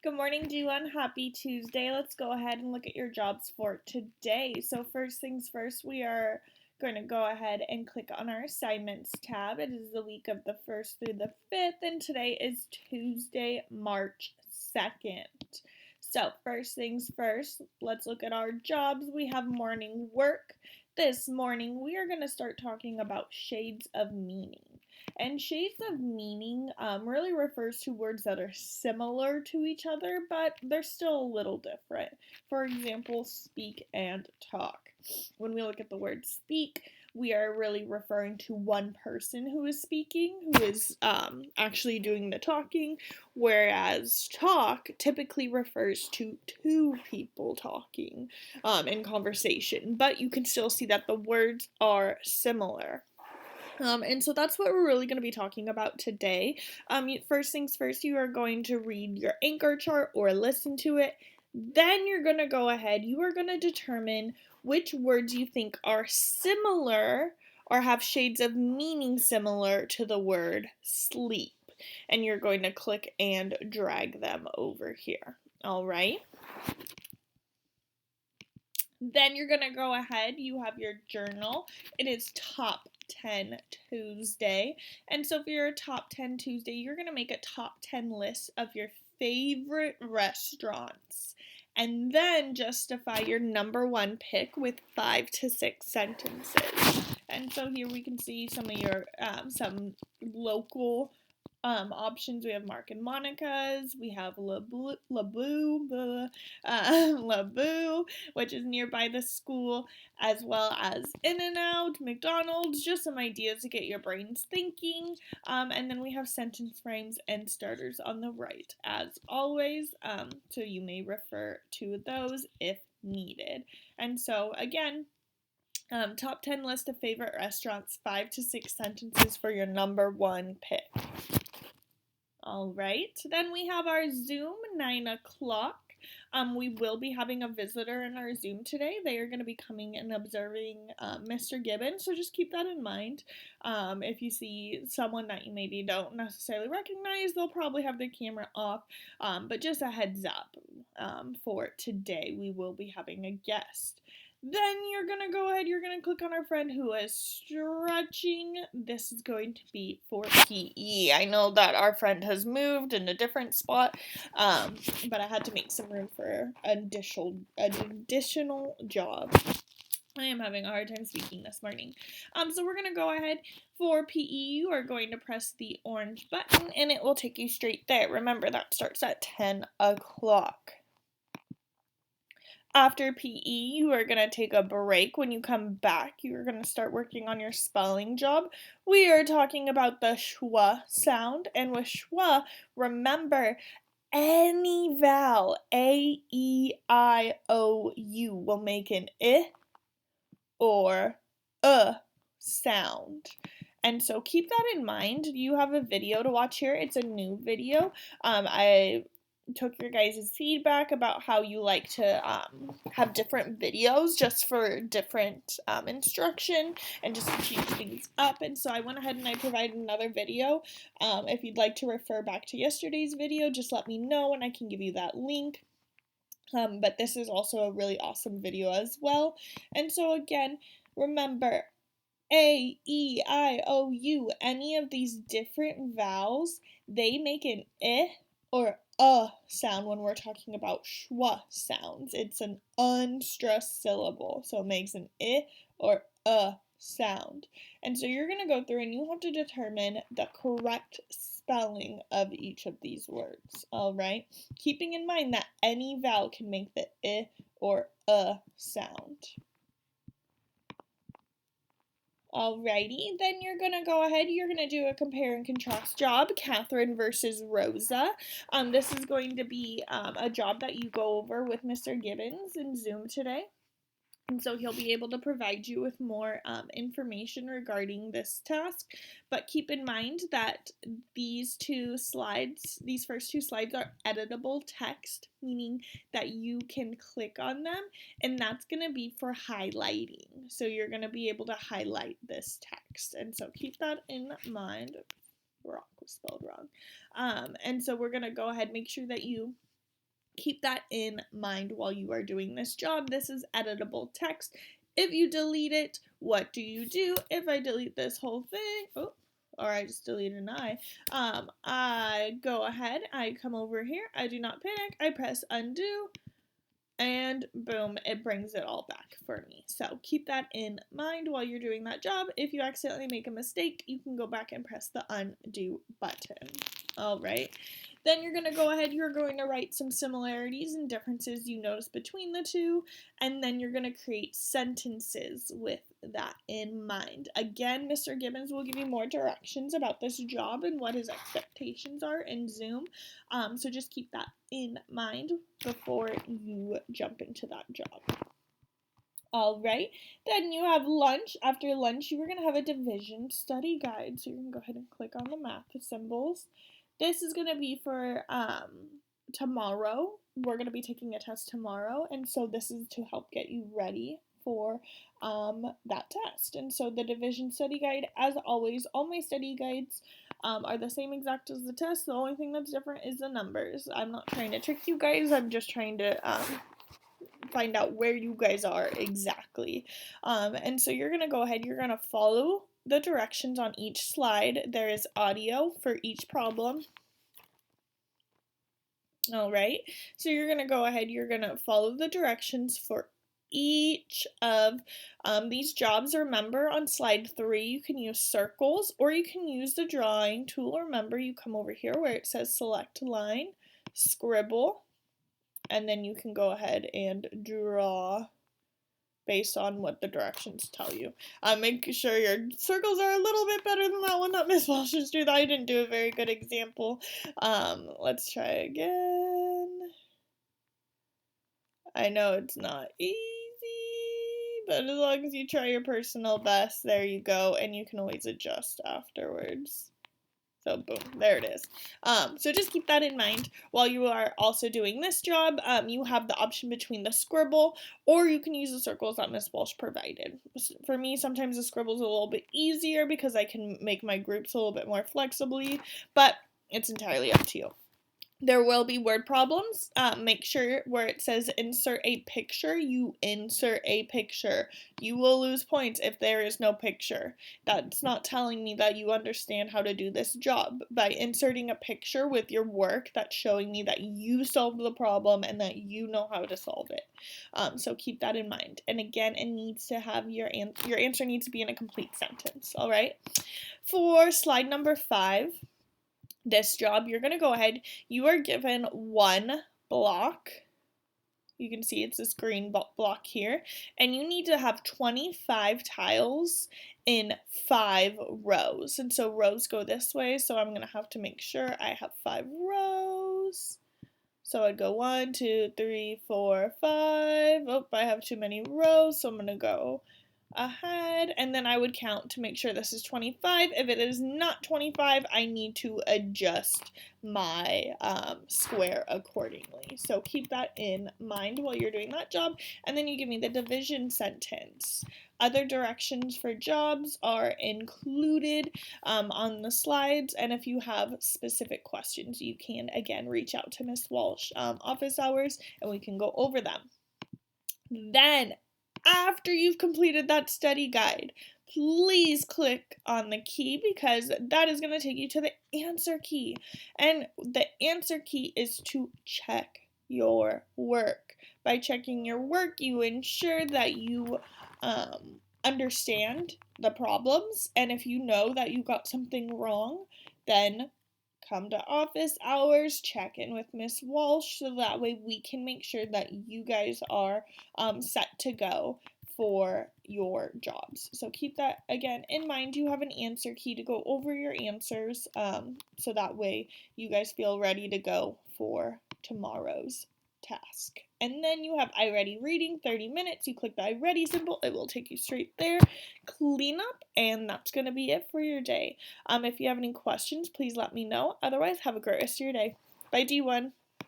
Good morning, G1. Happy Tuesday. Let's go ahead and look at your jobs for today. So first things first, we are going to go ahead and click on our assignments tab. It is the week of the 1st through the 5th, and today is Tuesday, March 2nd. So first things first, let's look at our jobs. We have morning work. This morning, we are going to start talking about shades of meaning. And shades of meaning really refers to words that are similar to each other, but they're still a little different. For example, speak and talk. When we look at the word speak, we are really referring to one person who is speaking, who is actually doing the talking, whereas talk typically refers to two people talking in conversation, but you can still see that the words are similar. And so that's what we're really going to be talking about today. First things first, you are going to read your anchor chart or listen to it. Then you're going to go ahead, you are going to determine which words you think are similar or have shades of meaning similar to the word sleep. And you're going to click and drag them over here. All right. Then you're going to go ahead, you have your journal. It is Top 10 Tuesday. And so for your Top 10 Tuesday, you're going to make a top 10 list of your favorite restaurants. And then justify your number one pick with 5 to 6 sentences. And so here we can see some of your some local options. We have Mark and Monica's, we have Laboo, which is nearby the school, as well as In-N-Out, McDonald's, just some ideas to get your brains thinking. And then we have sentence frames and starters on the right, as always, so you may refer to those if needed. And so again, top 10 list of favorite restaurants, 5 to 6 sentences for your number one pick. All right, then we have our Zoom, 9 o'clock. We will be having a visitor in our Zoom today. They are going to be coming and observing Mr. Gibbons, so just keep that in mind. If you see someone that you maybe don't necessarily recognize, they'll probably have their camera off, but just a heads up for today, we will be having a guest. Then you're going to go ahead, you're going to click on our friend who is stretching. This is going to be for PE. I know that our friend has moved in a different spot, but I had to make some room for an additional job. I am having a hard time speaking this morning. So we're going to go ahead. For PE, you are going to press the orange button, and it will take you straight there. Remember, that starts at 10 o'clock. After PE, you are going to take a break. When you come back, you are going to start working on your spelling job. We are talking about the schwa sound, and with schwa, remember, any vowel, A, E, I, O, U, will make an I or sound. And so keep that in mind. You have a video to watch here. It's a new video. I took your guys' feedback about how you like to have different videos just for different instruction and just to change things up. And so I went ahead and I provided another video. If you'd like to refer back to yesterday's video, just let me know and I can give you that link. But this is also a really awesome video as well. And so again, remember, A, E, I, O, U, any of these different vowels, they make an I or a sound when we're talking about schwa sounds. It's an unstressed syllable, so it makes an I or a sound. And so you're going to go through and you have to determine the correct spelling of each of these words, alright? Keeping in mind that any vowel can make the I or a sound. Alrighty, then you're going to go ahead, you're going to do a compare and contrast job, Catherine versus Rosa. This is going to be a job that you go over with Mr. Gibbons in Zoom today. And so he'll be able to provide you with more information regarding this task. But keep in mind that these first two slides are editable text, meaning that you can click on them, and that's going to be for highlighting. So you're going to be able to highlight this text. And so keep that in mind. Rock was spelled wrong. And so we're going to go ahead and make sure that you Keep that in mind while you are doing this job. This is editable text. If you delete it, what do you do? If I delete this whole thing, or I just deleted an I go ahead, I come over here, I do not panic, I press undo, and boom, it brings it all back for me. So keep that in mind while you're doing that job. If you accidentally make a mistake, you can go back and press the undo button. All right. Then you're going to go ahead, you're going to write some similarities and differences you notice between the two, and then you're going to create sentences with that in mind. Again, Mr. Gibbons will give you more directions about this job and what his expectations are in Zoom, so just keep that in mind before you jump into that job. All right, then you have lunch. After lunch, you are going to have a division study guide, so you're going to go ahead and click on the math symbols. This is going to be for tomorrow. We're going to be taking a test tomorrow, and so this is to help get you ready for that test. And so the division study guide, as always, all my study guides are the same exact as the test. The only thing that's different is the numbers. I'm not trying to trick you guys. I'm just trying to find out where you guys are exactly. And so you're going to go ahead, you're going to follow the directions on each slide. There is audio for each problem. All right, so you're going to go ahead, you're going to follow the directions for each of these jobs. Remember, on slide 3, you can use circles or you can use the drawing tool. Remember, you come over here where it says select line, scribble, and then you can go ahead and draw based on what the directions tell you. Make sure your circles are a little bit better than that one that Miss Walsh just drew. I didn't do a very good example. Let's try again. I know it's not easy, but as long as you try your personal best, there you go, and you can always adjust afterwards. So boom, there it is. So just keep that in mind while you are also doing this job. You have the option between the scribble, or you can use the circles that Miss Walsh provided. For me, sometimes the scribble is a little bit easier because I can make my groups a little bit more flexibly, but it's entirely up to you. There will be word problems. Make sure where it says insert a picture, you insert a picture. You will lose points if there is no picture. That's not telling me that you understand how to do this job. By inserting a picture with your work, that's showing me that you solved the problem and that you know how to solve it. So keep that in mind. And again, it needs to have your answer needs to be in a complete sentence. All right. For slide number 5. This job, you're going to go ahead, you are given one block. You can see it's this green block here, and you need to have 25 tiles in 5 rows. And so rows go this way, so I'm going to have to make sure I have 5 rows. So I'd go 1, 2, 3, 4, 5. Oh, I have too many rows, so I'm going to go ahead, and then I would count to make sure this is 25. If it is not 25, I need to adjust my square accordingly. So keep that in mind while you're doing that job, and then you give me the division sentence. Other directions for jobs are included on the slides, and if you have specific questions, you can again reach out to Miss Walsh office hours, and we can go over them. Then after you've completed that study guide, please click on the key because that is going to take you to the answer key. And the answer key is to check your work. By checking your work, you ensure that you understand the problems. And if you know that you got something wrong, then come to office hours, check in with Miss Walsh, so that way we can make sure that you guys are set to go for your jobs. So keep that again in mind. You have an answer key to go over your answers, so that way you guys feel ready to go for tomorrow's task. And then you have iReady reading, 30 minutes. You click the iReady symbol, it will take you straight there. Clean up, and that's going to be it for your day. If you have any questions, please let me know. Otherwise, have a great rest of your day. Bye, D1.